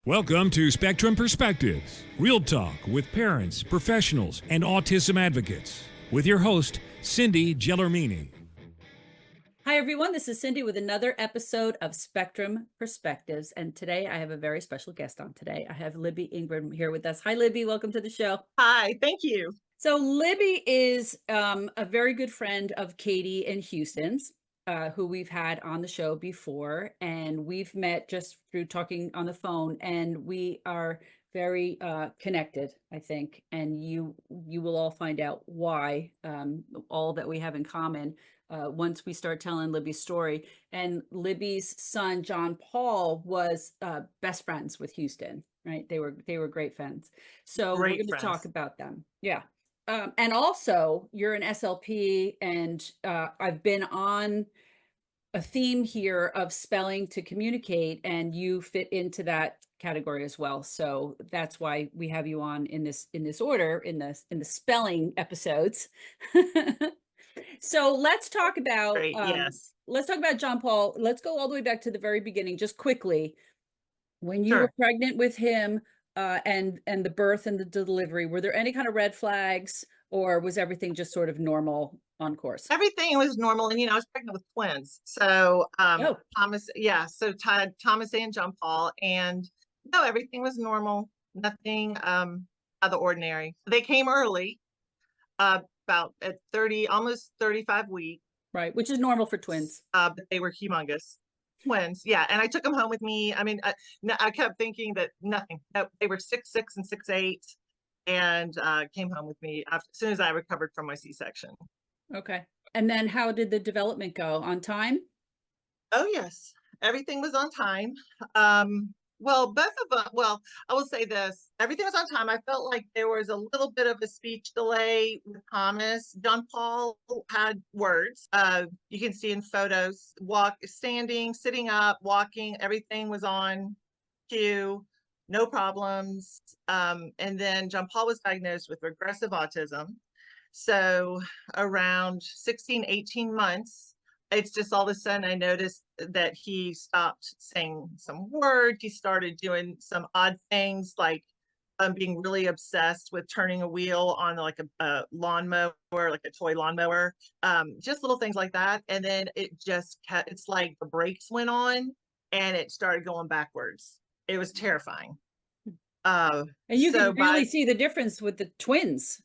Welcome to Spectrum Perspectives, real talk with parents, professionals, and autism advocates. With your host, Cindy Gellermini. Hi, everyone. This is Cindy with another episode of Spectrum Perspectives. And today I have a very special guest on today. I have Libby Ingram here with us. Hi, Libby. Welcome to the show. Hi, thank you. So Libby is a very good friend of Katie and Houston's, who we've had on the show before. And we've met just through talking on the phone. And we are very connected, I think. And you will all find out why, all that we have in common. Once we start telling Libby's story. And Libby's son, John Paul, was best friends with Houston, right? They were great friends. So we're going to talk about them. Yeah. And also, you're an SLP, and I've been on a theme here of spelling to communicate, and you fit into that category as well. So that's why we have you on in this order in the spelling episodes. So let's talk about let's talk about John Paul. Let's go all the way back to the very beginning, just quickly. When you were pregnant with him, and the birth and the delivery, were there any kind of red flags, or was everything just sort of normal on course? Everything was normal, and I was pregnant with twins. So Thomas, Thomas and John Paul, and no, everything was normal. Nothing out of the ordinary. They came early. About at 30, almost 35 weeks. Right, which is normal for twins. But they were humongous twins. Yeah, and I took them home with me. I mean, I kept thinking that nothing. They were 6'6" and 6'8", and came home with me as soon as I recovered from my C-section. Okay. And then how did the development go? On time? Oh, yes. Everything was on time. Well, both of them, I will say this, everything was on time. I felt like there was a little bit of a speech delay with Thomas. John Paul had words. You can see in photos, standing, sitting up, walking, everything was on cue, no problems. And then John Paul was diagnosed with regressive autism. So around 16, 18 months, it's just all of a sudden I noticed that he stopped saying some words. He started doing some odd things, like being really obsessed with turning a wheel on like a lawnmower, like a toy lawnmower, just little things like that. And then it's like the brakes went on and it started going backwards. It was terrifying. And you can really see the difference with the twins.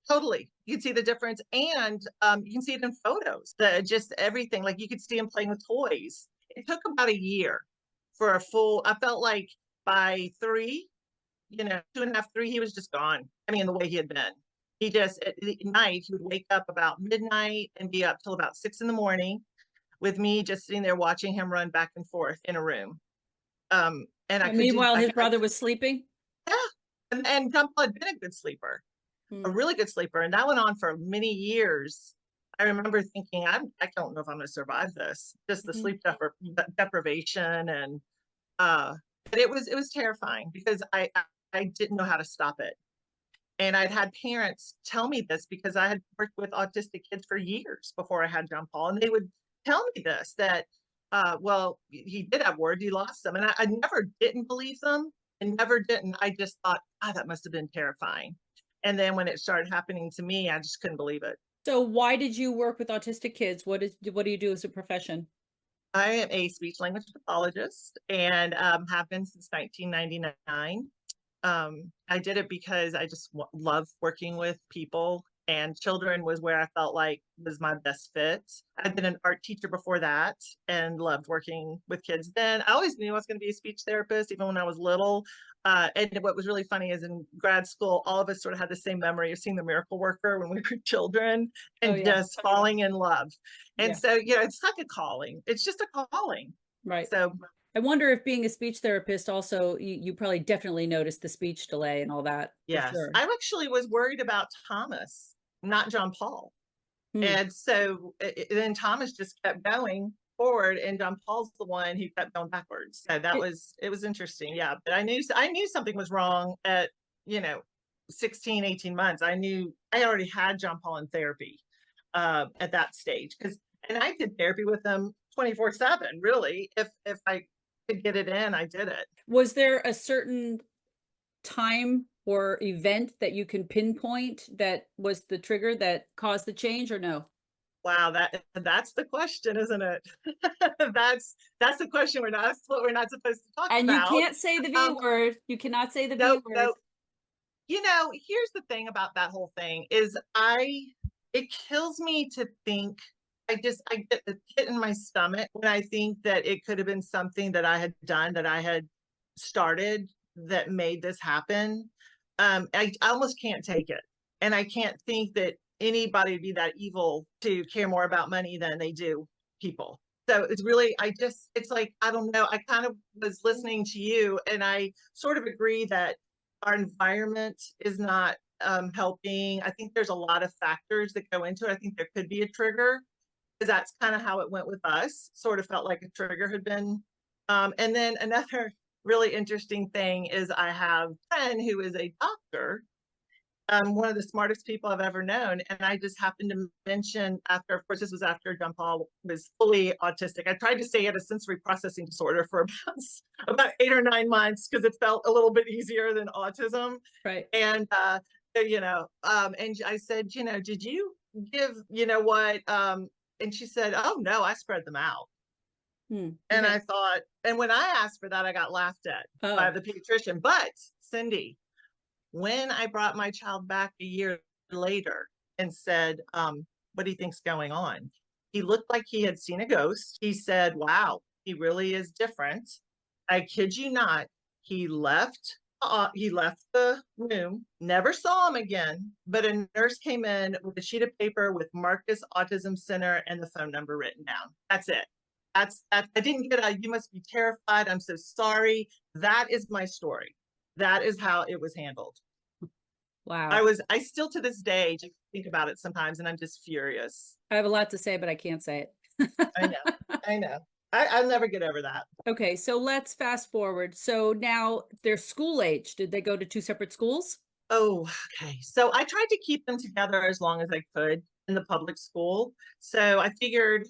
Totally. You can see the difference, and you can see it in photos. Just everything, like you could see him playing with toys. It took about a year for I felt like by 3, 2.5, 3, he was just gone. I mean, the way he had been. He just, at night, he would wake up about midnight and be up till about 6 in the morning with me just sitting there watching him run back and forth in a room. And meanwhile, his brother was sleeping? Yeah. And John Paul had been a good sleeper. A really good sleeper, and that went on for many years. I remember thinking, I don't know if I'm going to survive this. Just the sleep deprivation, and but it was terrifying because I didn't know how to stop it, and I'd had parents tell me this because I had worked with autistic kids for years before I had John Paul, and they would tell me this that he did have words, he lost them, and I never didn't believe them, and never didn't. I just thought, that must have been terrifying. And then when it started happening to me, I just couldn't believe it. So why did you work with autistic kids? What do you do as a profession? I am a speech language pathologist and have been since 1999. I did it because I just love working with people, and children was where I felt like was my best fit. I'd been an art teacher before that and loved working with kids then. I always knew I was going to be a speech therapist, even when I was little. And what was really funny is in grad school, all of us sort of had the same memory of seeing The Miracle Worker when we were children and just falling in love. And so, it's like a calling. It's just a calling. Right. So I wonder if being a speech therapist also, you probably definitely noticed the speech delay and all that. Yes. Sure. I actually was worried about Thomas, not John Paul. And so then Thomas just kept going forward, and John Paul's the one who kept going backwards. So it was interesting. Yeah. But I knew something was wrong at, 16, 18 months. I knew I already had John Paul in therapy at that stage, and I did therapy with him 24/7, really, if could get it in, I did it. Was there a certain time or event that you can pinpoint that was the trigger that caused the change, or no? Wow, that's the question, isn't it? That's the question that's what we're not supposed to talk And you about. can't say the V Um, word. You cannot say the V no, word. no. Here's the thing about that whole thing is it kills me to think, I get the pit in my stomach when I think that it could have been something that I had done, that I had started, that made this happen. I almost can't take it. And I can't think that anybody would be that evil to care more about money than they do people. So it's really, it's like, I don't know. I kind of was listening to you, and I sort of agree that our environment is not helping. I think there's a lot of factors that go into it. I think there could be a trigger, because that's kind of how it went with us. Sort of felt like a trigger had been. And then another really interesting thing is, I have a friend who is a doctor, one of the smartest people I've ever known. And I just happened to mention, after, of course, this was after John Paul was fully autistic. I tried to say he had a sensory processing disorder for about 8 or 9 months, because it felt a little bit easier than autism. Right. And, and I said, did you give, what? And she said, oh, no, I spread them out. And Okay. I thought, and when I asked for that, I got laughed at by Oh, the pediatrician. But Cindy, when I brought my child back a year later and said, what do you think's going on? He looked like he had seen a ghost. He said, wow, he really is different. I kid you not. He left the room, never saw him again, but a nurse came in with a sheet of paper with Marcus Autism Center and the phone number written down. That's it. I didn't get a, you must be terrified, I'm so sorry. That is my story. That is how it was handled. wow. I still to this day just think about it sometimes, and I'm just furious. I have a lot to say, but I can't say it. I know. I'll never get over that. Okay, so let's fast forward. So now they're school age. Did they go to two separate schools? Oh, okay. So I tried to keep them together as long as I could in the public school. So I figured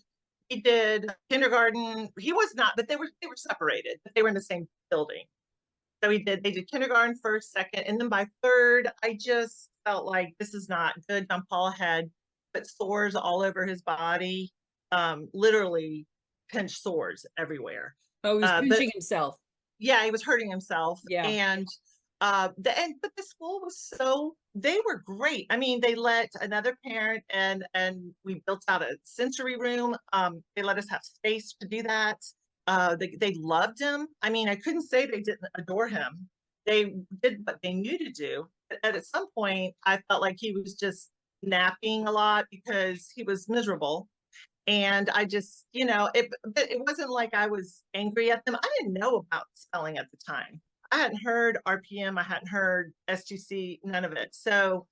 he did kindergarten. He was not, but they were separated, but they were in the same building. So they did kindergarten first, second, and then by third, I just felt like this is not good. John Paul had put sores all over his body, literally pinch sores everywhere. Oh, he was But pinching himself. yeah, he was hurting himself. Yeah. And but the school was they were great. I mean, they let another parent, and we built out a sensory room. They let us have space to do that. They loved him. I mean, I couldn't say they didn't adore him. They did what they knew to do. And at some point, I felt like he was just napping a lot because he was miserable. And I just, it wasn't like I was angry at them. I didn't know about spelling at the time. I hadn't heard RPM. I hadn't heard S2C, none of it. So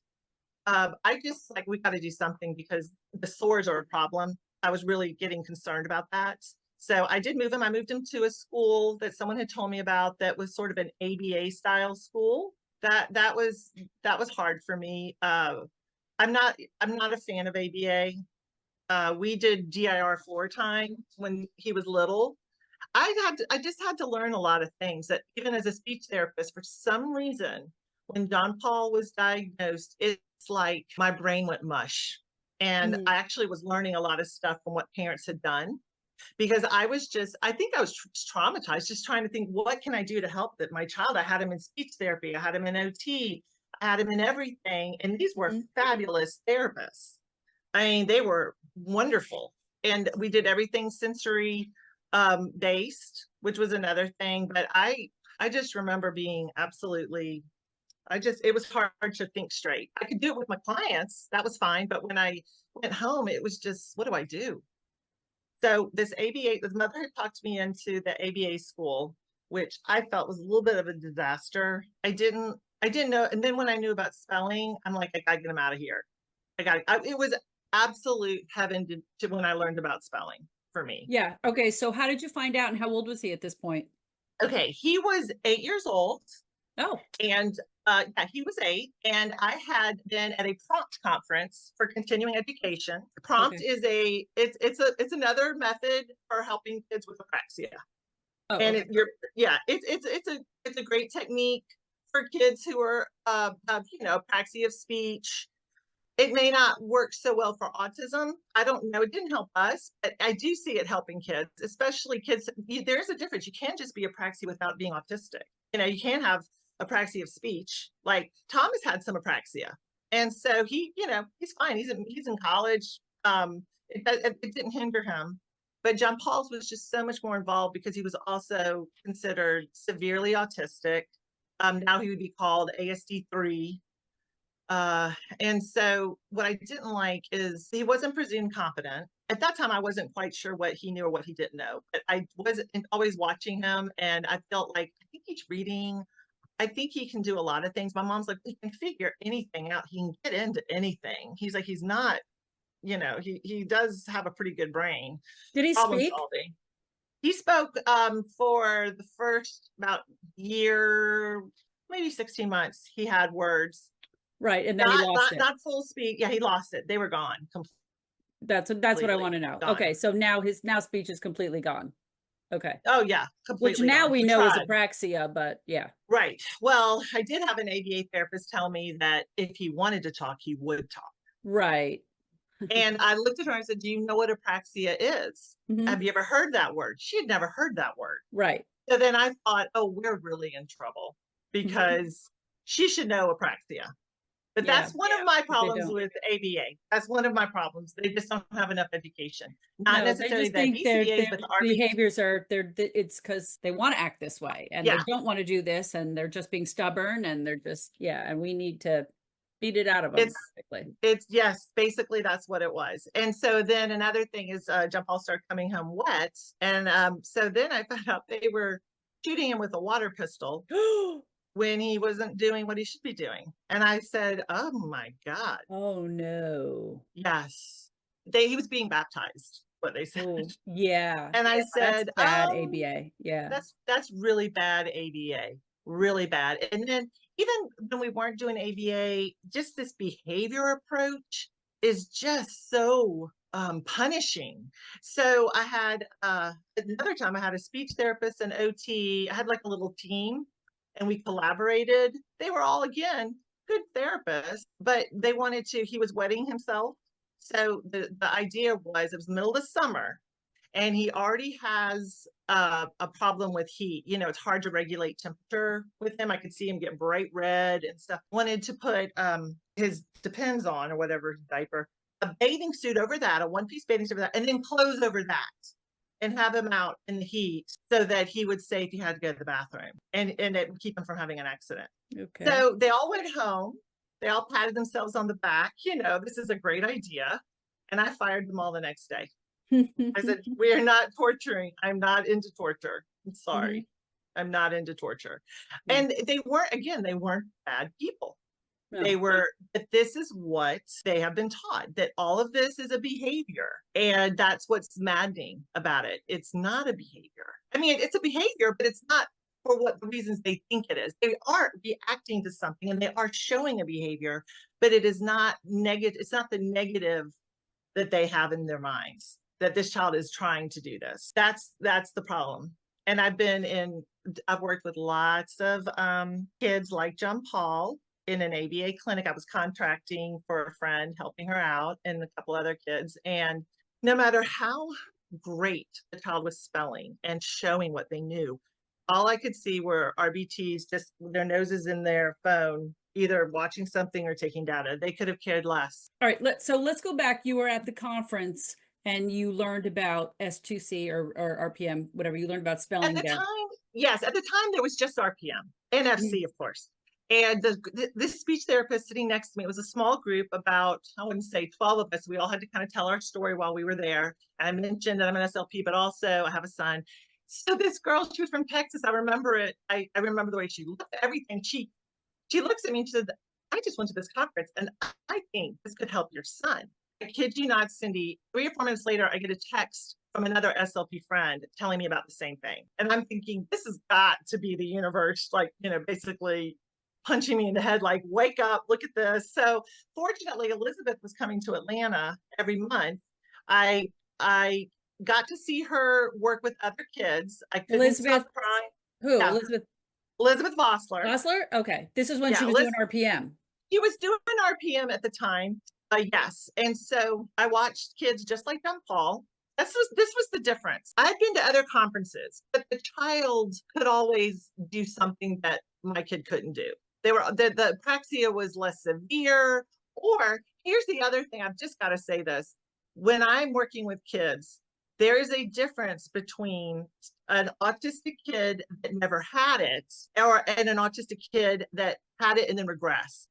I just like, we got to do something, because the sores are a problem. I was really getting concerned about that. So I did move him. I moved him to a school that someone had told me about that was sort of an ABA style school. That was hard for me. I'm not a fan of ABA. We did DIR floor time when he was little. I just had to learn a lot of things, that even as a speech therapist, for some reason, when John Paul was diagnosed, it's like my brain went mush. And I actually was learning a lot of stuff from what parents had done, because I think I was traumatized, just trying to think, what can I do to help my child? I had him in speech therapy. I had him in OT. I had him in everything. And these were fabulous therapists. I mean, they were wonderful. And we did everything sensory based, which was another thing. But I just remember being absolutely, it was hard to think straight. I could do it with my clients. That was fine. But when I went home, it was just, what do I do? So this ABA, the mother had talked me into the ABA school, which I felt was a little bit of a disaster. I didn't know. And then when I knew about spelling, I'm like, I gotta get him out of here. It was absolute heaven to when I learned about spelling for me. Yeah. Okay. So how did you find out, and how old was he at this point? Okay. He was 8 years old. Oh. And yeah, he was 8. And I had been at a prompt conference for continuing education. Prompt is it's another method for helping kids with apraxia. Oh, And okay. it's a great technique for kids who are apraxia of speech. It may not work so well for autism. I don't know. It didn't help us, but I do see it helping kids, especially kids. There's a difference. You can't just be apraxia without being autistic. You can't have apraxia of speech. Like Thomas had some apraxia, and so he's fine. He's in college. It didn't hinder him. But John Paul's was just so much more involved because he was also considered severely autistic. Now he would be called ASD3. And so what I didn't like is he wasn't presumed competent. At that time, I wasn't quite sure what he knew or what he didn't know. But I was always watching him, and I felt like I think he's reading. I think he can do a lot of things. My mom's like, he can figure anything out. He can get into anything. He's like, he's not, he does have a pretty good brain. Did he Problem speak? solving. He spoke for the first about year, maybe 16 months. He had words. Right, and then he lost it. Not full speed. Yeah, he lost it. They were gone. That's what I want to know. Gone. Okay, so now his speech is completely gone. Okay. Oh yeah, completely. Which now gone. we know is apraxia, but yeah. Right. Well, I did have an ABA therapist tell me that if he wanted to talk, he would talk. Right. And I looked at her and I said, "Do you know what apraxia is? Have you ever heard that word?" She had never heard that word. Right. So then I thought, oh, we're really in trouble because she should know apraxia. But that's one of my problems with ABA. That's one of my problems. They just don't have enough education. Not necessarily that BCA, but the behaviors it's because they want to act this way and they don't want to do this and they're just being stubborn and they're just, and we need to beat it out of them. Basically that's what it was. And so then another thing is John Paul started coming home wet. And so then I found out they were shooting him with a water pistol. When he wasn't doing what he should be doing. And I said, oh my God. Oh no. Yes. He was being baptized, what they said. Oh, yeah. And I said, that's bad ABA. Yeah. That's really bad ABA. Really bad. And then even when we weren't doing ABA, just this behavior approach is just so punishing. So I had another time I had a speech therapist and OT. I had like a little team. And we collaborated. They were all, again, good therapists, but he was wetting himself. So the idea was, it was the middle of the summer and he already has a problem with heat. It's hard to regulate temperature with him. I could see him get bright red and stuff. Wanted to put his Depends on or whatever diaper, a bathing suit over that, a one-piece bathing suit over that, and then clothes over that. And have him out in the heat so that he would say if he had to go to the bathroom and it would keep him from having an accident. Okay. So they all went home. They all patted themselves on the back. This is a great idea. And I fired them all the next day. I said, we are not torturing. I'm not into torture. I'm sorry. I'm not into torture. And they weren't bad people. No. They were, but this is what they have been taught, that all of this is a behavior. And that's what's maddening about it. It's not a behavior. I mean, it's a behavior, but it's not for what the reasons they think it is. They are reacting to something and they are showing a behavior, but it is not negative. It's not the negative that they have in their minds, that this child is trying to do this. That's the problem. And I've worked with lots of kids like John Paul. In an ABA clinic. I was contracting for a friend, helping her out, and a couple other kids. And no matter how great the child was spelling and showing what they knew, all I could see were RBTs, just their noses in their phone, either watching something or taking data. They could have cared less. All right, so let's go back. You were at the conference and you learned about S2C or RPM, whatever. You learned about spelling. At the time, there was just RPM and FC, of course. And this speech therapist sitting next to me, it was a small group, about, I wouldn't say 12 of us. We all had to kind of tell our story while we were there. I mentioned that I'm an SLP, but also I have a son. So this girl, she was from Texas. I remember it. I remember the way she looked at everything. She looks at me and she said, I just went to this conference and I think this could help your son. I kid you not, Cindy, 3 or 4 minutes later, I get a text from another SLP friend telling me about the same thing. And I'm thinking, this has got to be the universe, basically punching me in the head, like, wake up, look at this. So fortunately, Elizabeth was coming to Atlanta every month. I got to see her work with other kids. I couldn't Elizabeth, stop crying. who? Yeah, Elizabeth Elizabeth Vosseler. Vosseler? Okay. This is when Yeah, she was doing RPM. he was doing RPM at the time. Yes. And so I watched kids just like John Paul. This was the difference. I'd been to other conferences, but the child could always do something that my kid couldn't do. The apraxia was less severe. Or here's the other thing, I've just got to say this. When I'm working with kids, there is a difference between an autistic kid that never had it and an autistic kid that had it and then regressed.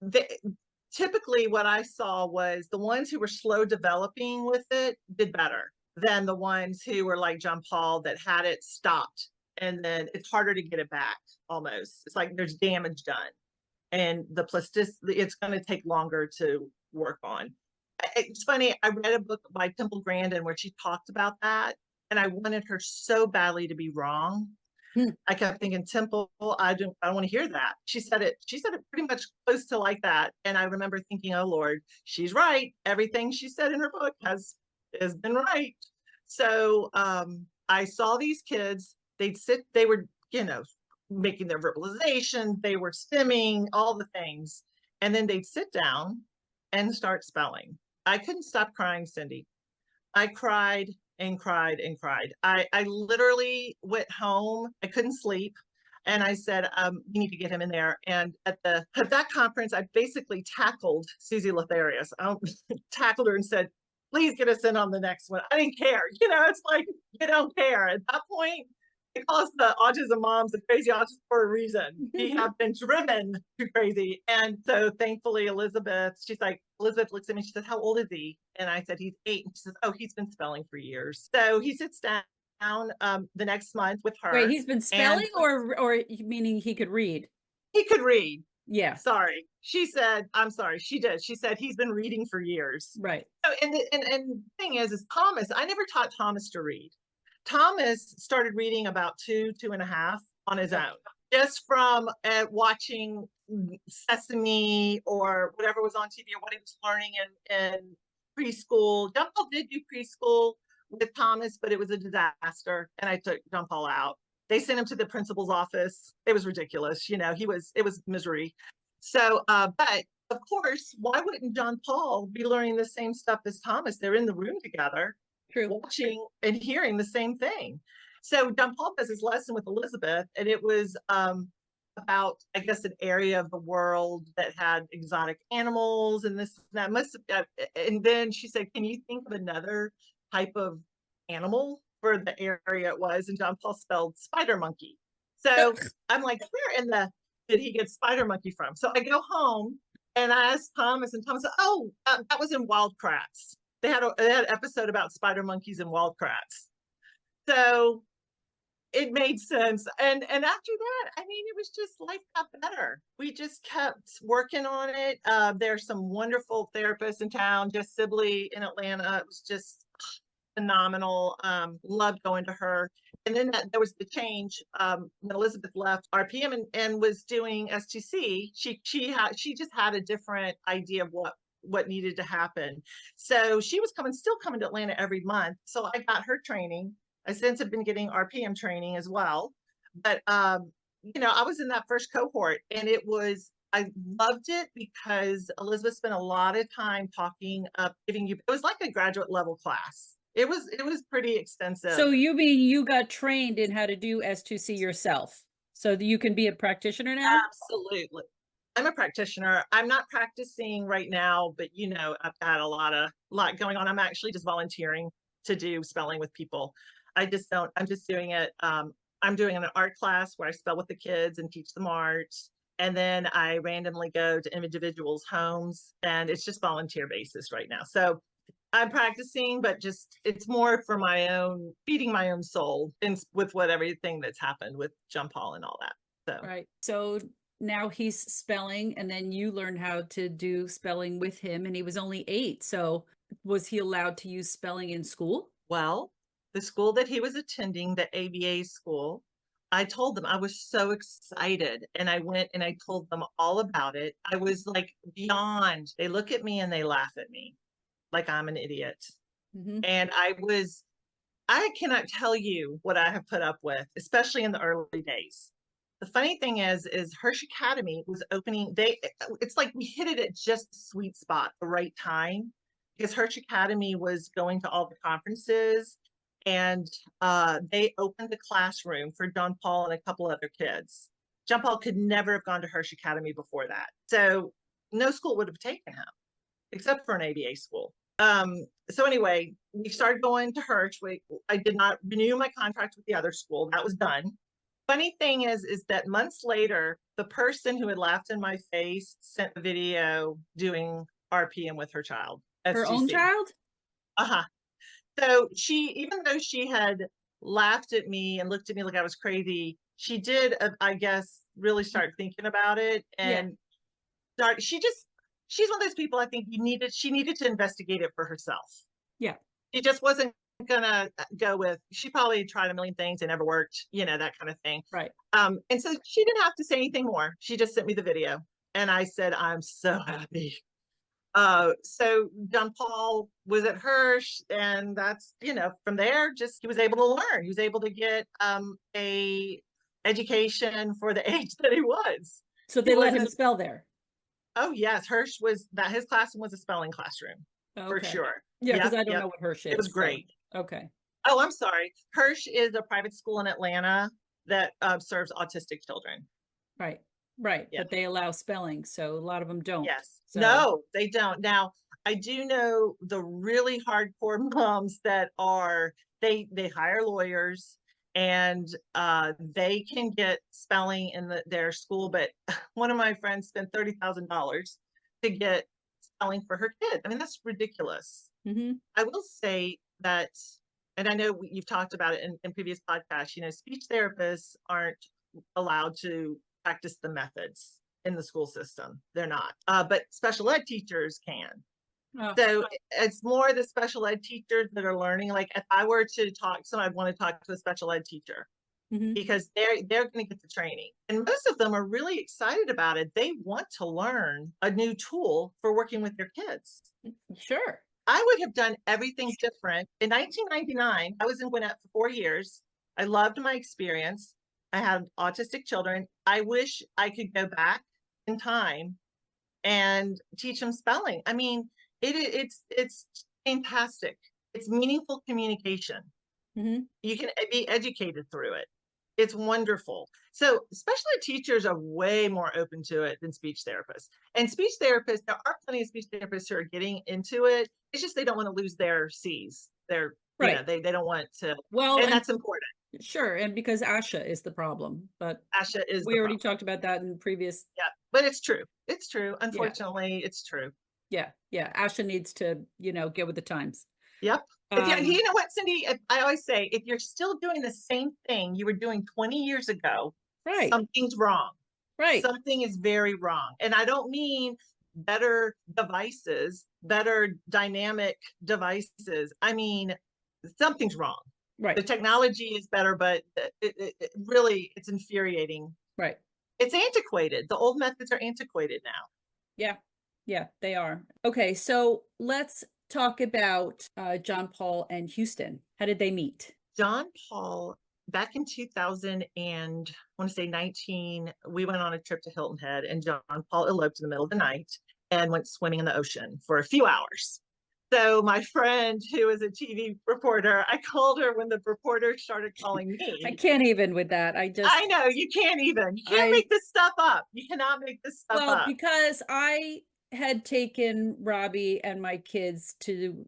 Typically what I saw was the ones who were slow developing with it did better than the ones who were like John Paul that had it stopped. And then it's harder to get it back almost. It's like there's damage done. And the plasticity, it's going to take longer to work on. It's funny, I read a book by Temple Grandin where she talked about that. And I wanted her so badly to be wrong. I kept thinking, Temple, I don't want to hear that. She said it pretty much close to like that. And I remember thinking, oh Lord, she's right. Everything she said in her book has been right. So I saw these kids, they were, making their verbalization, they were stimming, all the things. And then they'd sit down and start spelling. I couldn't stop crying, Cindy. I cried and cried and cried. I literally went home. I couldn't sleep. And I said, we need to get him in there. And at that conference, I basically tackled Susie Lotharius. I tackled her and said, please get us in on the next one. I didn't care. It's like, you don't care. At that point, they call us the autism moms, the crazy autism for a reason. We have been driven to crazy. And so thankfully, Elizabeth looks at me, she says, how old is he? And I said, he's 8. And she says, oh, he's been spelling for years. So he sits down the next month with her. Wait, he's been spelling or meaning he could read? He could read. Yeah. Sorry. She said, I'm sorry. She did. She said he's been reading for years. Right. So, and the thing is Thomas, I never taught Thomas to read. Thomas started reading about 2.5 on his own, just from watching Sesame or whatever was on TV or what he was learning in preschool. John Paul did do preschool with Thomas, but it was a disaster. And I took John Paul out. They sent him to the principal's office. It was ridiculous. It was misery. So, but of course, why wouldn't John Paul be learning the same stuff as Thomas? They're in the room together. True. Watching and hearing the same thing. So John Paul does his lesson with Elizabeth, and it was about, I guess, an area of the world that had exotic animals and this and that. And then she said, can you think of another type of animal for the area it was? And John Paul spelled spider monkey. So I'm like, where did he get spider monkey from? So I go home and I asked Thomas, and Thomas said, oh, that was in Wild Kratts. They had an episode about spider monkeys and wild Kratts. So it made sense. And after that, it was just, life got better. We just kept working on it. There's some wonderful therapists in town. Jess Sibley in Atlanta. It was just phenomenal. Loved going to her. And then there was the change when Elizabeth left RPM and was doing S2C. She just had a different idea of what needed to happen. So she was still coming to Atlanta every month. So I got her training. I since have been getting RPM training as well. But, I was in that first cohort, and I loved it because Elizabeth spent a lot of time talking up, it was like a graduate level class. It was pretty extensive. So you mean you got trained in how to do S2C yourself so that you can be a practitioner now? Absolutely. I'm a practitioner. I'm not practicing right now, but I've got a lot going on. I'm actually just volunteering to do spelling with people. I'm just doing it. I'm doing an art class where I spell with the kids and teach them art. And then I randomly go to individuals' homes, and it's just volunteer basis right now. So I'm practicing, but it's more for feeding my own soul with everything that's happened with John Paul and all that. So. Right. So now he's spelling, and then you learned how to do spelling with him, and he was only 8. So was he allowed to use spelling in school? Well, the school that he was attending, the ABA school, I told them, I was so excited, and I went and I told them all about it. I was like beyond. They look at me and they laugh at me like I'm an idiot. Mm-hmm. And I cannot tell you what I have put up with, especially in the early days. The funny thing is Hirsch Academy was opening. It's like we hit it at just the sweet spot, the right time, because Hirsch Academy was going to all the conferences, and they opened the classroom for John Paul and a couple other kids. John Paul could never have gone to Hirsch Academy before that, so no school would have taken him, except for an ABA school. So anyway, we started going to Hirsch. I did not renew my contract with the other school. That was done. Funny thing is that months later, the person who had laughed in my face sent a video doing RPM with her child. Her own SGC. child? Uh-huh. So even though she had laughed at me and looked at me like I was crazy, she did, I guess, really start thinking about it. And she's one of those people I think she needed to investigate it for herself. Yeah. She just wasn't gonna go with, she probably tried a million things and never worked, that kind of thing. Right. And so she didn't have to say anything more. She just sent me the video and I said, I'm so happy. So John Paul was at Hirsch, and that's, from there, just he was able to learn. He was able to get a education for the age that he was. So they let him spell there. Oh yes, Hirsch his classroom was a spelling classroom. Okay. For sure. Yeah, because I don't know what Hirsch is. It was great. So, okay. Oh, I'm sorry. Hirsch is a private school in Atlanta that serves autistic children. Right. Right. Yeah. But they allow spelling, so a lot of them don't. Yes. So. No, they don't. Now, I do know the really hardcore moms that they hire lawyers and they can get spelling in their school, but one of my friends spent $30,000 to get spelling for her kid. I mean, that's ridiculous. Mm-hmm. I will say that, and I know you've talked about it in previous podcasts, speech therapists aren't allowed to practice the methods in the school system. They're not, but special ed teachers can. Oh. So it's more the special ed teachers that are learning. Like if I were to I'd want to talk to a special ed teacher, mm-hmm. because they're going to get the training. And most of them are really excited about it. They want to learn a new tool for working with their kids. Sure. I would have done everything different. In 1999, I was in Gwinnett for 4 years. I loved my experience. I had autistic children. I wish I could go back in time and teach them spelling. I mean, it's fantastic. It's meaningful communication. Mm-hmm. You can be educated through it. It's wonderful. So special ed teachers are way more open to it than speech therapists. And speech therapists, there are plenty of speech therapists who are getting into it. It's just they don't want to lose their C's. They're right. They don't want to. Well, and that's important. Sure, and because ASHA is the problem, but ASHA is. We already talked about that in previous. Yeah, but it's true. It's true. Unfortunately, it's true. Yeah. ASHA needs to, get with the times. Yep. You know what, Cindy? I always say, if you're still doing the same thing you were doing 20 years ago, right, something's wrong. Right. Something is very wrong, and I don't mean better devices, better dynamic devices. I mean, something's wrong. Right. The technology is better, but it really, it's infuriating. Right. It's antiquated. The old methods are antiquated now. Yeah, they are. Okay, so let's talk about John Paul and Houston. How did they meet? John Paul, back in 2000 and I want to say 19, we went on a trip to Hilton Head, and John Paul eloped in the middle of the night and went swimming in the ocean for a few hours. So my friend, who is a TV reporter, I called her when the reporter started calling me. I can't even with that. I know, you can't even. You can't make this stuff up. You cannot make this stuff up. Well, because I had taken Robbie and my kids to,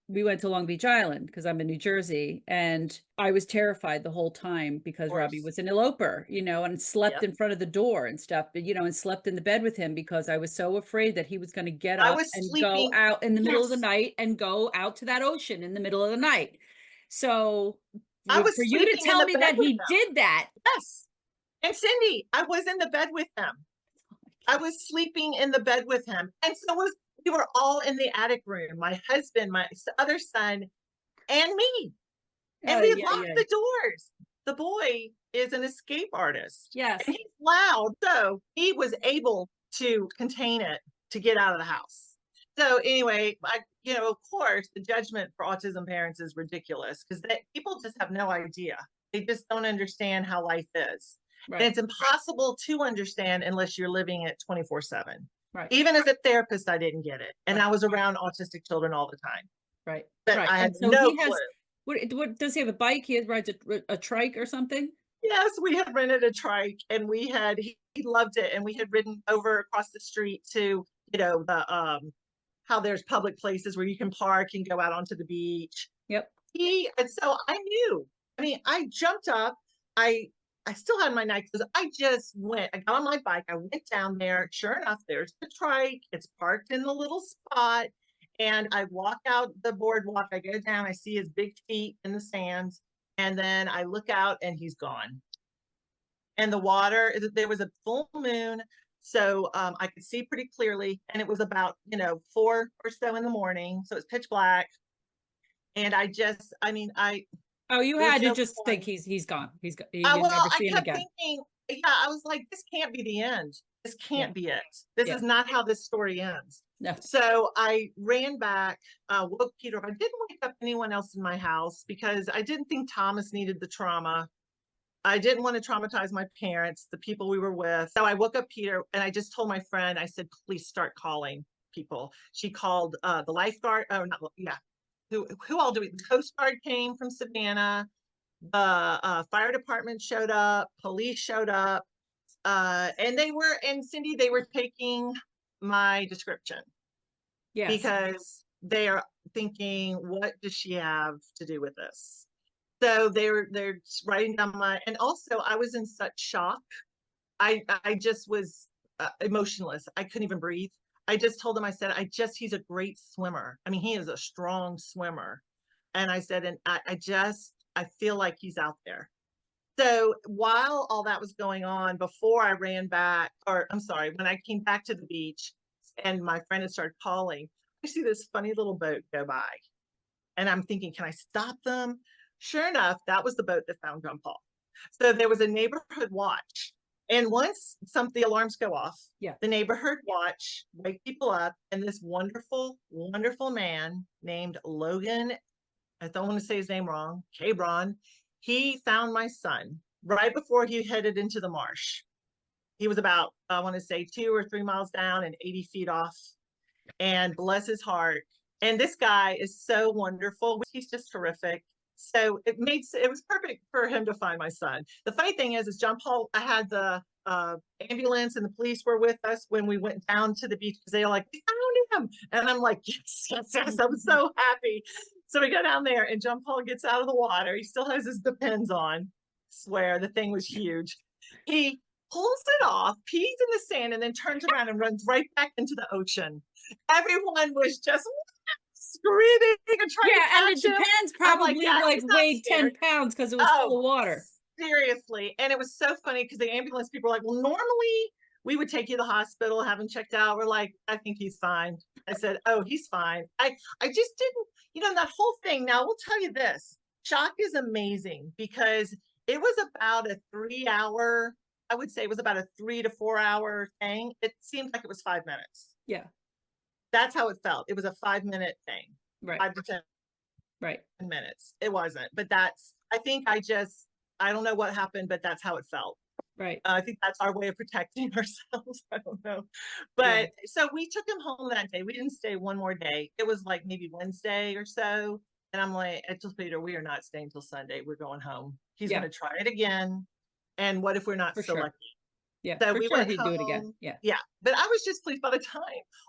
we went to Long Beach Island because I'm in New Jersey, and I was terrified the whole time because Robbie was an eloper, and slept in front of the door and stuff, but, and slept in the bed with him because I was so afraid that he was going to get up and go out in the middle of the night and go out to that ocean in the middle of the night. So for you to tell me that he did that. Yes. And Cindy, I was in the bed with him. I was sleeping in the bed with him. And so we were all in the attic room, my husband, my other son, and me. And we locked the doors. The boy is an escape artist. Yes. And he's loud. So he was able to contain it to get out of the house. So anyway, of course, the judgment for autism parents is ridiculous because people just have no idea. They just don't understand how life is. And Right. it's impossible to understand unless you're living it 24/7. Right. Even as a therapist, I didn't get it. And Right. I was around autistic children all the time. Right. But Right. I had And so no he clue. has, what does he have, a bike? He rides a trike or something? Yes, we had rented a trike and he loved it. And we had ridden over across the street to, the how there's public places where you can park and go out onto the beach. Yep. And so I knew. I mean, I jumped up. I still had my night clothes. I just went. I got on my bike. I went down there. Sure enough, there's the trike. It's parked in the little spot. And I walk out the boardwalk. I go down. I see his big feet in the sands. And then I look out and he's gone. And the water, there was a full moon. So I could see pretty clearly. And it was about, 4 or so in the morning. So it's pitch black. And Oh, you it was had to so just think funny. he's gone. He's gone. You Well, never I see him kept again. thinking, I was like, this can't be the end. This Yeah. can't be it. This Yeah. is not how this story ends. No. So I ran back, woke Peter up. I didn't wake up anyone else in my house because I didn't think Thomas needed the trauma. I didn't want to traumatize my parents, the people we were with. So I woke up Peter and I just told my friend, I said, please start calling people. She called the lifeguard. Oh, not, yeah. Who all do we? The Coast Guard came from Savannah. The fire department showed up. Police showed up. And Cindy, they were taking my description. Yes. Because they are thinking, what does she have to do with this? So they're writing down and also I was in such shock. I just was emotionless. I couldn't even breathe. I just told him, I said, he's a great swimmer. I mean, he is a strong swimmer. And I said, and I feel like he's out there. So while all that was going on, before I ran back, or I'm sorry, when I came back to the beach and my friend had started calling, I see this funny little boat go by. And I'm thinking, can I stop them? Sure enough, that was the boat that found John Paul. So there was a neighborhood watch. And once the alarms go off, Yeah. the neighborhood watch wake people up. And this wonderful, wonderful man named Logan, I don't want to say his name wrong, Cabron, he found my son right before he headed into the marsh. He was about, I want to say 2 or 3 miles down and 80 feet off. And bless his heart. And this guy is so wonderful. He's just terrific. So it was perfect for him to find my son. The funny thing is John Paul, I had the ambulance and the police were with us when we went down to the beach because they were like, we found him. And I'm like, yes, yes, yes. I'm so happy. So we go down there and John Paul gets out of the water. He still has his Depends on. I swear the thing was huge. He pulls it off, pees in the sand, and then turns around and runs right back into the ocean. Everyone was just screaming and trying to Yeah, and catch the him. Depends I'm like, probably yeah, like he's not weighed 10 scared. pounds because it was full of water. Seriously. And it was so funny because the ambulance people were like, well, normally we would take you to the hospital, have him checked out. We're like, I think he's fine. I said, oh, he's fine. I just didn't, that whole thing. Now, we'll tell you this. Shock is amazing because it was about a 3-hour, I would say it was about a 3 to 4 hour thing. It seemed like it was 5 minutes. Yeah. That's how it felt. It was a 5-minute thing. Right. 5 to 10 right. minutes. It wasn't, but I think I don't know what happened, but that's how it felt. Right. I think that's our way of protecting ourselves. I don't know. But so we took him home that day. We didn't stay one more day. It was like maybe Wednesday or so. And I'm like, I told Peter, we are not staying till Sunday. We're going home. He's going to try it again. And what if we're not so lucky? Yeah. So we went he'd home. Do it again. Yeah. Yeah. But I was just pleased by the time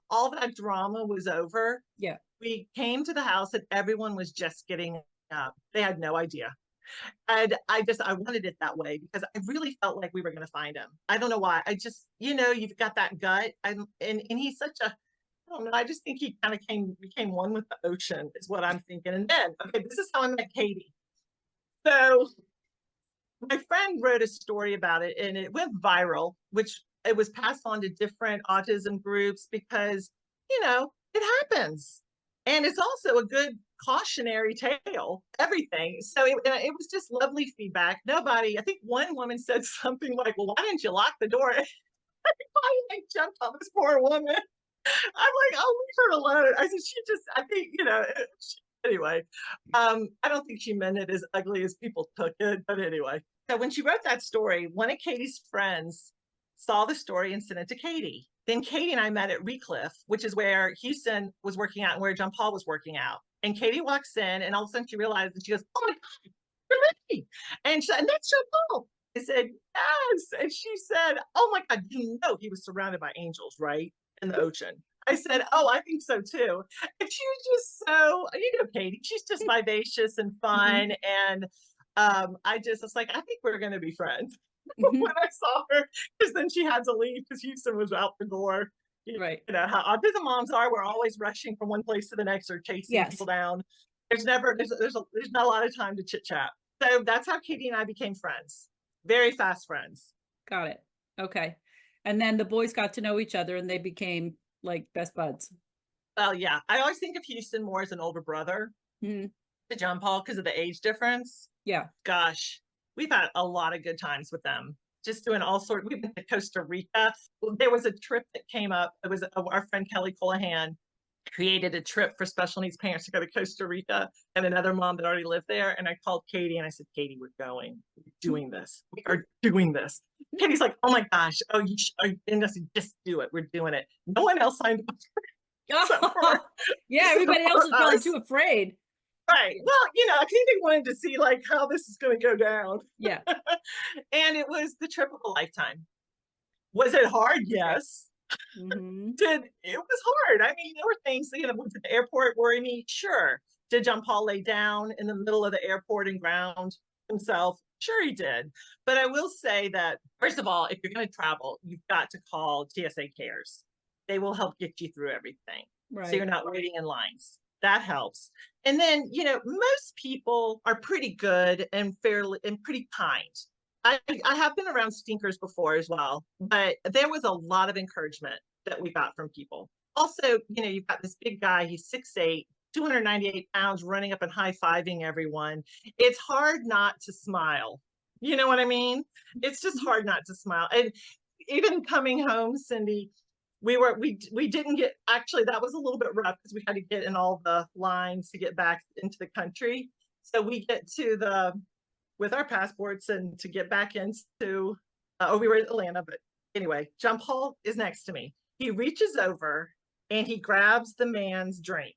all that drama was over. Yeah. We came to the house and everyone was just getting up. They had no idea. And I wanted it that way because I really felt like we were going to find him. I don't know why. I just, you've got that gut. And he's such I don't know. I just think he kind of became one with the ocean is what I'm thinking. And then, okay, this is how I met Katie. So my friend wrote a story about it and it went viral, which it was passed on to different autism groups because, it happens. And it's also a good cautionary tale, everything. So it was just lovely feedback. I think one woman said something like, well, why didn't you lock the door? I jumped on this poor woman. I'm like, oh, leave her alone. I said, I think, anyway, I don't think she meant it as ugly as people took it. But anyway, so when she wrote that story, one of Katie's friends saw the story and sent it to Katie. Then Katie and I met at Regressive, which is where Houston was working out and where John Paul was working out. And Katie walks in, and all of a sudden she realizes, and she goes, "Oh my God, you're Libby!" And that's John Paul. I said, "Yes." And she said, "Oh my God, you know he was surrounded by angels, right? In the ocean." I said, "Oh, I think so too." And she was just so, Katie, she's just vivacious and Mhm. fun. And I was like, I think we're going to be friends Mhm. when I saw her, because then she had to leave because Houston was out the door. You Right. know how autism moms are. We're always rushing from one place to the next or chasing people Yes. down. There's not a lot of time to chit chat. So that's how Katie and I became friends. Very fast friends. Got it. Okay. And then the boys got to know each other and they became like best buds. Well, yeah, I always think of Houston more as an older brother Mhm. to John Paul because of the age difference. Yeah. Gosh, we've had a lot of good times with them. Just doing all sorts. We went to Costa Rica. There was a trip that came up. It was our friend Kelly Colahan created a trip for special needs parents to go to Costa Rica, and another mom that already lived there. And I called Katie and I said, "Katie, we're going. We're doing this. We are doing this." Katie's like, "Oh my gosh. Oh, and I said, "Just do it. We're doing it." No one else signed up except for, Yeah, except everybody else for is probably us. too afraid. Right. Well, I think they wanted to see like how this is going to go down. Yeah. And it was the trip of a lifetime. Was it hard? Yes. Mm-hmm. It was hard. I mean, there were things, was the airport worry me? Sure. Did John Paul lay down in the middle of the airport and ground himself? Sure, he did. But I will say that, first of all, if you're going to travel, you've got to call TSA Cares. They will help get you through everything. So you're Right. not waiting in lines. That helps. And then, most people are pretty good and fairly and pretty kind. I have been around stinkers before as well, but there was a lot of encouragement that we got from people. Also, you've got this big guy, he's 6'8", 298 pounds, running up and high-fiving everyone. It's hard not to smile. You know what I mean? It's just hard not to smile. And even coming home, Cindy, we didn't get, actually that was a little bit rough because we had to get in all the lines to get back into the country. So we get to with our passports and to get back into, we were in Atlanta, but anyway, John Paul is next to me. He reaches over and he grabs the man's drink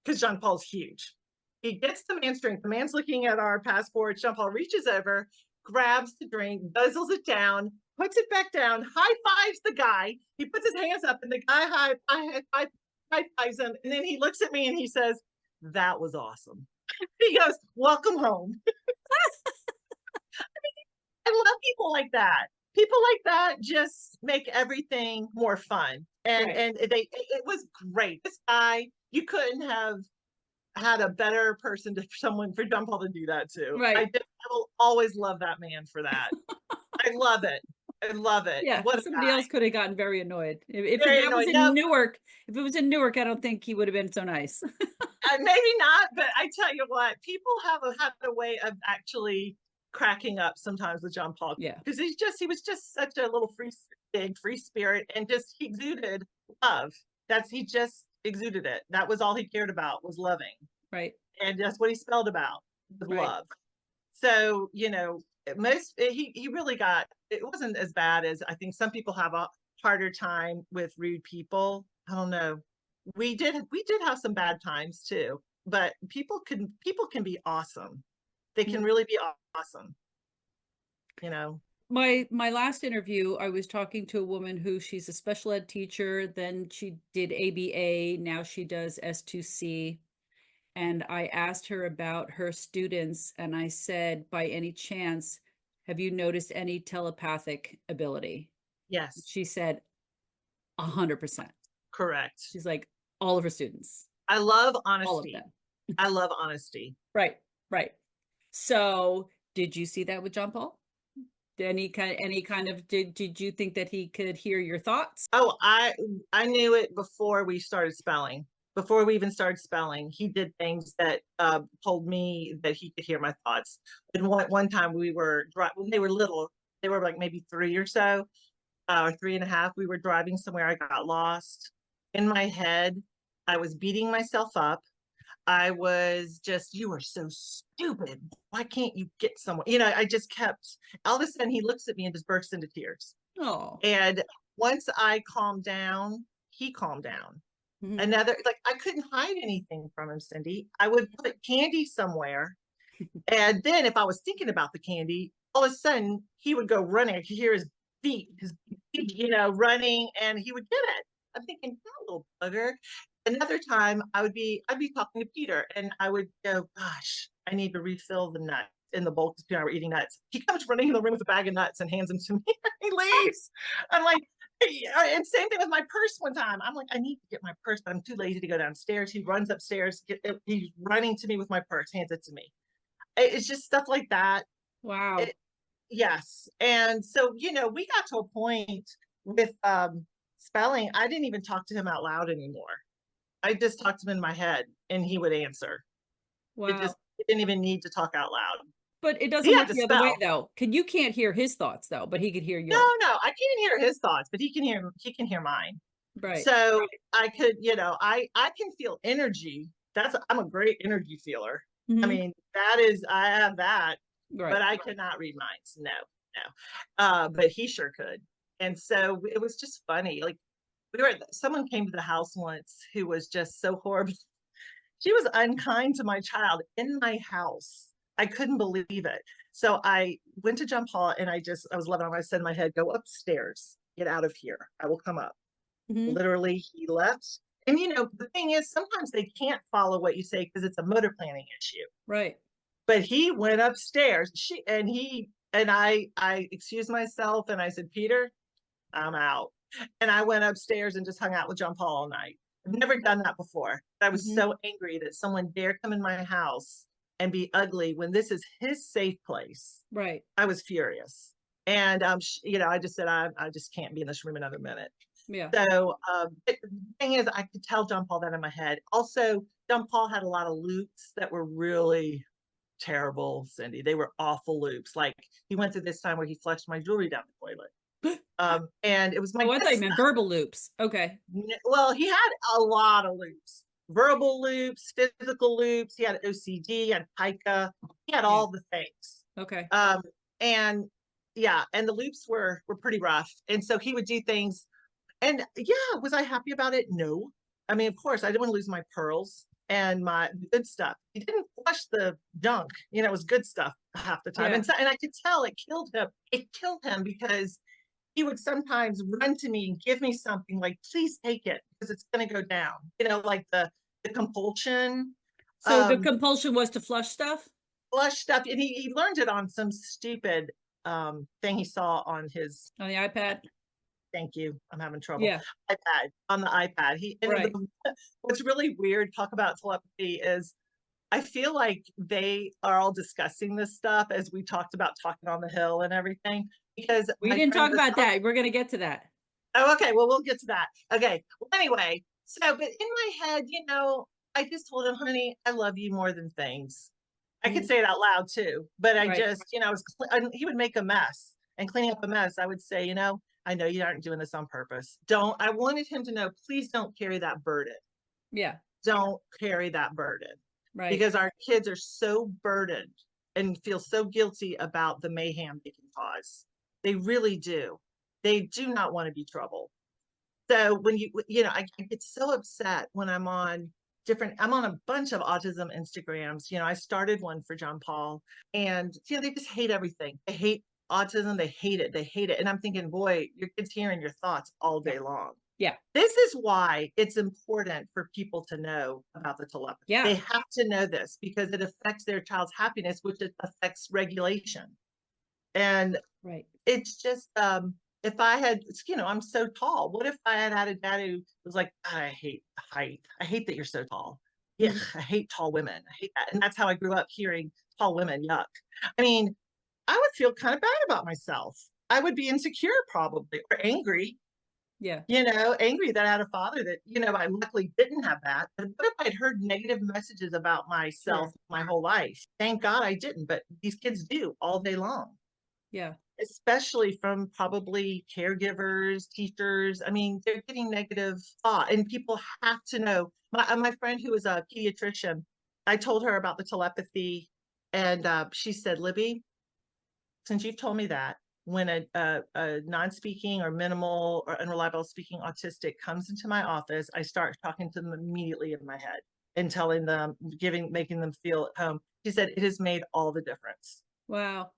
because John Paul's huge. He gets the man's drink. The man's looking at our passports. John Paul reaches over, grabs the drink, guzzles it down, puts it back down, high fives the guy. He puts his hands up and the guy high fives him. And then he looks at me and he says, "That was awesome." He goes, "Welcome home." I love people like that. People like that just make everything more fun. And Right. and it was great. This guy, you couldn't have had a better person for John Paul to do that to. Right. I will always love that man for that. I love it. I love it. Yeah. What a Somebody guy. else could have gotten very annoyed. If Very that was annoying. in No, Newark, if it was in Newark, I don't think he would have been so nice. maybe not, but I tell you what, people have a way of actually cracking up sometimes with John Paul Yeah. because he was just such a little big free spirit, and just he exuded love. He just exuded it. That was all he cared about, was loving, Right. and that's what he spelled about, was Right. love. So he really got, it wasn't as bad as I think some people have a harder time with rude people. I don't know. We did have some bad times too, but people can be awesome. They can really be awesome, you know. My last interview, I was talking to a woman who she's a special ed teacher, then she did ABA, now she does S2C. And I asked her about her students, and I said, by any chance, have you noticed any telepathic ability? Yes, She said, 100%. correct. She's like, all of her students, I love all of honesty. them. I love honesty. Right, right. So did you see that with John Paul? Did you think that he could hear your thoughts? Oh, I knew it before we started spelling. Before we even started spelling, he did things that told me that he could hear my thoughts. And one time when they were little, they were like maybe 3 or so, or 3.5. We were driving somewhere. I got lost, in my head, I was beating myself up. I was just, you are so stupid. Why can't you get someone? I just kept, all of a sudden he looks at me and just bursts into tears. Oh. And once I calmed down, he calmed down. Mhm. Like I couldn't hide anything from him, Cindy. I would put candy somewhere. And then if I was thinking about the candy, all of a sudden he would go running. I could hear his feet, running, and he would get it. I'm thinking, that little bugger. Another time I'd be talking to Peter and I would go, gosh, I need to refill the nuts in the bowl because Peter and I were eating nuts. He comes running in the room with a bag of nuts and hands them to me. He leaves. I'm like, and same thing with my purse one time. I'm like, I need to get my purse, but I'm too lazy to go downstairs. He runs upstairs. He's running to me with my purse, hands it to me. It's just stuff like that. Wow. Yes. And so, we got to a point with spelling. I didn't even talk to him out loud anymore. I just talked to him in my head and he would answer. Wow. It didn't even need to talk out loud. But it doesn't He work had to the other way spell. though. You can't hear his thoughts though, but he could hear No, yours. I can't hear his thoughts, but he can hear mine. Right. So I could, I can feel energy. I'm a great energy feeler. I Mhm. mean, I have that, Right. but I could not read minds. No. But he sure could. And so it was just funny. Like someone came to the house once who was just so horrible. She was unkind to my child in my house. I couldn't believe it. So I went to John Paul and I was loving him. I said in my head, go upstairs, get out of here. I will come up. Mhm. Literally, he left. And the thing is, sometimes they can't follow what you say because it's a motor planning issue. Right. But he went upstairs. I excused myself and I said, Peter, I'm out. And I went upstairs and just hung out with John Paul all night. I've never done that before. I was Mhm. so angry that someone dare come in my house and be ugly when this is his safe place. Right. I was furious. And I just said, I just can't be in this room another minute. Yeah. So the thing is, I could tell John Paul that in my head. Also, John Paul had a lot of loops that were really terrible, Cindy. They were awful loops. Like he went through this time where he flushed my jewelry down the toilet. And it was my Oh, I good thought you meant stuff. verbal loops. Okay. Well, he had a lot of loops, verbal loops, physical loops. He had OCD, he had pica, he had all the things. Okay. And yeah, and the loops were pretty rough. And so he would do things. And yeah, was I happy about it? No. I mean, of course, I didn't want to lose my pearls and my good stuff. He didn't flush the junk. It was good stuff half the time. Yeah. And I could tell it killed him. It killed him because he would sometimes run to me and give me something like, please take it because it's going to go down. Like the compulsion. So the compulsion was to flush stuff? Flush stuff. And he learned it on some stupid thing he saw on his On the iPad? Thank you. I'm having trouble. Yeah. iPad, on the iPad. Right. What's really weird, talk about telepathy, is I feel like they are all discussing this stuff as we talked about talking on the hill and everything. Because We my didn't friend talk about that. We're going to get to that. Oh, okay. Well, we'll get to that. Okay. Well, anyway, but in my head, I just told him, honey, I love you more than things. I could say it out loud too, but I Right. just, he would make a mess and cleaning up a mess. I would say, I know you aren't doing this on purpose. I wanted him to know, please don't carry that burden. Yeah. Don't carry that burden. Right. Because our kids are so burdened and feel so guilty about the mayhem they can cause. They really do. They do not want to be trouble. So when I get so upset when I'm on a bunch of autism Instagrams. I started one for John Paul and they just hate everything. They hate autism. They hate it. They hate it. And I'm thinking, boy, your kid's hearing your thoughts all day long. Yeah. This is why it's important for people to know about the telepathy. Yeah. They have to know this because it affects their child's happiness, which it affects regulation. And right. It's just, if I had, I'm so tall. What if I had a dad who was like, I hate height. I hate that you're so tall. Yeah, I hate tall women. I hate that. And that's how I grew up hearing tall women. Yuck. I mean, I would feel kind of bad about myself. I would be insecure probably or angry. Yeah. Angry that I had a father that, I luckily didn't have that. But what if I'd heard negative messages about myself my whole life? Thank God I didn't, but these kids do all day long. Yeah. especially from probably caregivers, teachers. I mean, they're getting negative thought, and people have to know. My friend who was a pediatrician, I told her about the telepathy, and she said, Libby, since you've told me that, when a non-speaking or minimal or unreliable speaking autistic comes into my office, I start talking to them immediately in my head and telling them, making them feel at home. She said it has made all the difference. Wow.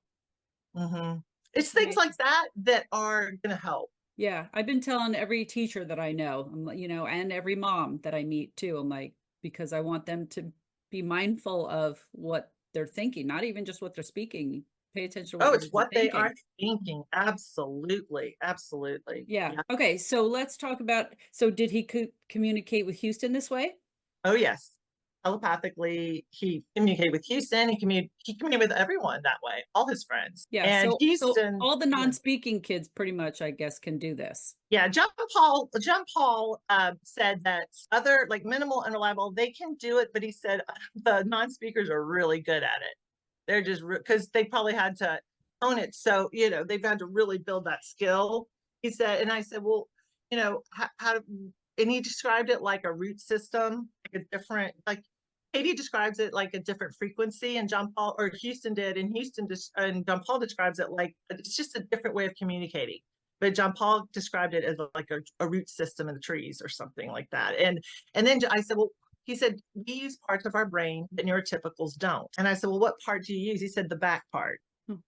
Mm-hmm. It's things like that that are going to help. Yeah, I've been telling every teacher that I know, and every mom that I meet too. I'm like, because I want them to be mindful of what they're thinking, not even just what they're speaking. Pay attention to what Oh, you're it's what they thinking. are thinking. Absolutely. Absolutely. Yeah. Okay. So let's talk about, so did he communicate with Houston this way? Oh, yes. Telepathically, he communicated with Houston. He communicated with everyone that way, all his friends. Yeah. And So Houston, all the non-speaking kids pretty much, I guess, can do this. yeah, John Paul said that other like minimal and reliable, they can do it, but he said the non-speakers are really good at it. They're just because they probably had to own it. So, they've had to really build that skill. He said, and I said, well, how and he described it like a root system, like a different, like Katie describes it like a different frequency, and John Paul or Houston did, and and John Paul describes it like it's just a different way of communicating. But John Paul described it as like a root system in the trees or something like that. And then I said, well, he said, we use parts of our brain that neurotypicals don't. And I said, well, what part do you use? He said, the back part.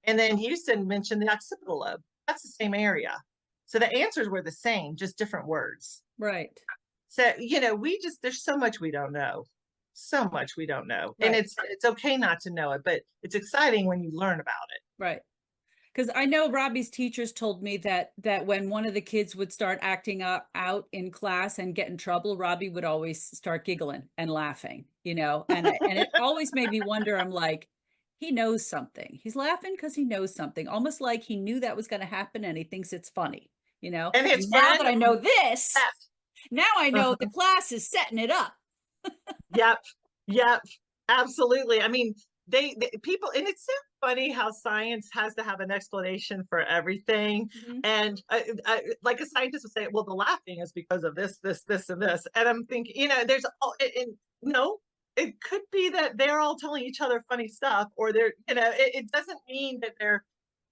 And then Houston mentioned the occipital lobe. That's the same area. So the answers were the same, just different words. Right. So, there's so much we don't know. So much we don't know. Right. And it's okay not to know it, but it's exciting when you learn about it. Right. Because I know Robbie's teachers told me that when one of the kids would start acting out in class and get in trouble, Robbie would always start giggling and laughing, and it always made me wonder. I'm like, he knows something. He's laughing because he knows something, almost like he knew that was going to happen and he thinks it's funny, And his now friend that I know this, left. now I know the class is setting it up. Yep, absolutely. I mean, they people, and it's so funny how science has to have an explanation for everything. And like a scientist would say, well, the laughing is because of this, and this. And I'm thinking, there's all, and no, it could be that they're all telling each other funny stuff, or it doesn't mean that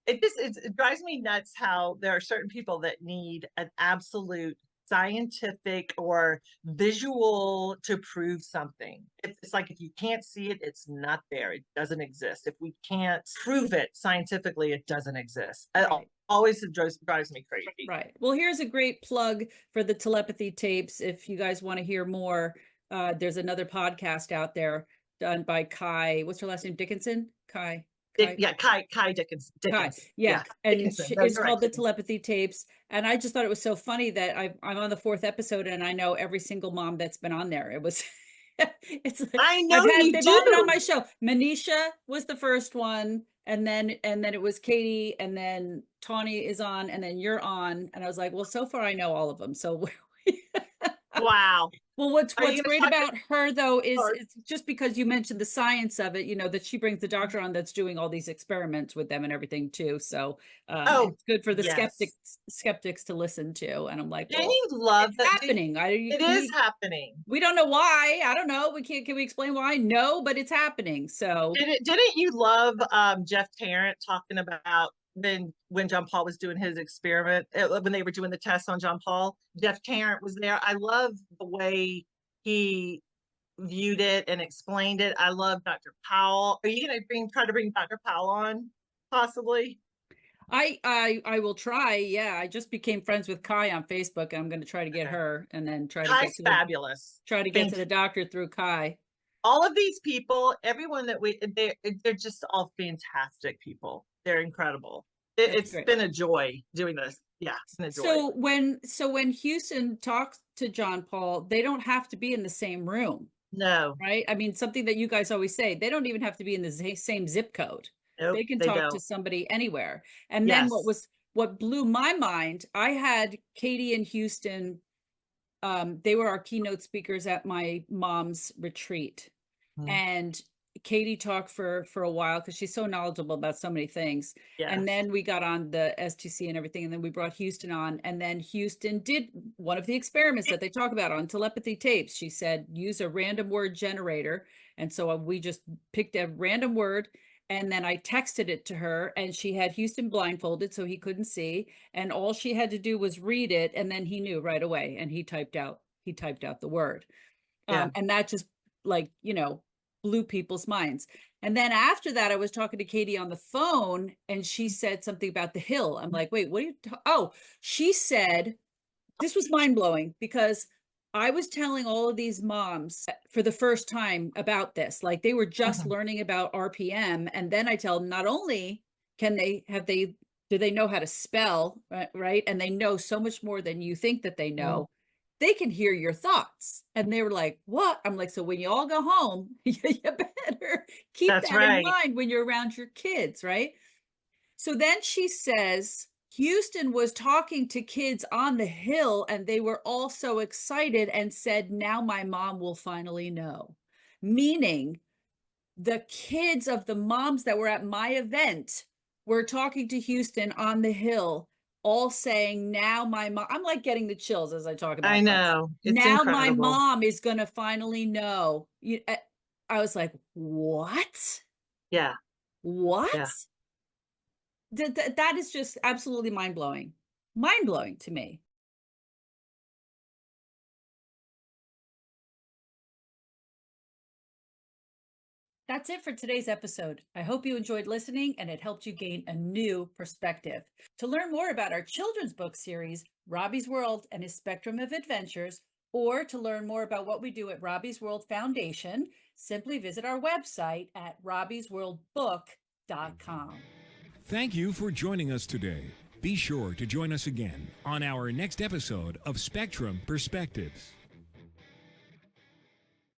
it drives me nuts how there are certain people that need an absolute scientific or visual to prove something. It's like if you can't see it, it's not there. It doesn't exist. If we can't prove it scientifically, it doesn't exist. Right. It always drives me crazy. Right. Well, here's a great plug for the telepathy tapes. If you guys want to hear more, there's another podcast out there done by Kai. What's her last name? Dickinson? Kai Dickens. Kai. Yeah. And it's called the Telepathy Tapes. And I just thought it was so funny that I'm on the 4th episode and I know every single mom that's been on there. It was, it's like, I know they've all been on my show. Manisha was the first one. And then it was Katie, and then Tawny is on, and then you're on. And I was like, well, so far I know all of them. So wow. Well, what's great about her though is it's just because you mentioned the science of it, that she brings the doctor on that's doing all these experiments with them and everything too. So it's good for the skeptics to listen to. And I'm like, well, you love it's happening. It is happening. We don't know why. I don't know. Can we explain why? No, but it's happening. So didn't you love Jeff Tarrant talking about when John Paul was doing his experiment, when they were doing the tests on John Paul? Jeff Tarrant was there. I love the way he viewed it and explained it. I love Dr. Powell. Are you going to try to bring Dr. Powell on, possibly? I will try. Yeah, I just became friends with Kai on Facebook. I'm going to try to get her, and then Kai's fabulous. Try to get to the doctor through Kai. All of these people, everyone that they're just all fantastic people. They're incredible. It's been a joy doing this. Yeah, it's been a joy. So when Houston talks to John Paul, they don't have to be in the same room. No. Right? I mean, something that you guys always say, they don't even have to be in the same zip code. Nope, they can talk to somebody anywhere. And then what blew my mind, I had Katie and Houston, they were our keynote speakers at my mom's retreat. And Katie talk for a while because she's so knowledgeable about so many things. And Yes. then we got on the STC and everything, and then we brought Houston on, and then Houston did one of the experiments that they talk about on telepathy tapes. She said use a random word generator, and so we just picked a random word, and then I texted it to her, and she had Houston blindfolded so he couldn't see, and all she had to do was read it, and then he knew right away, and he typed out the word. Yeah. And that just, like, blew people's minds. And then after that, I was talking to Katie on the phone, and she said something about the hill. I'm like, wait, what are you oh, she said, this was mind-blowing, because I was telling all of these moms for the first time about this, like they were just learning about RPM, and then I tell them, not only do they know how to spell, right? And they know so much more than you think that they know. They can hear your thoughts. And they were like, what? I'm like, so when you all go home, you better keep That's that right. in mind when you're around your kids, right? So then she says, Houston was talking to kids on the hill, and they were all so excited and said, now my mom will finally know. Meaning the kids of the moms that were at my event were talking to Houston on the hill, all saying, now my mom, I'm like getting the chills as I talk about I this. know. It's Now incredible. my mom is going to finally know. I was like, what? Yeah. What? Yeah. That is just absolutely mind-blowing. Mind-blowing to me. That's it for today's episode. I hope you enjoyed listening and it helped you gain a new perspective. To learn more about our children's book series, Robbie's World and His Spectrum of Adventures, or to learn more about what we do at Robbie's World Foundation, simply visit our website at robbiesworldbook.com. Thank you for joining us today. Be sure to join us again on our next episode of Spectrum Perspectives.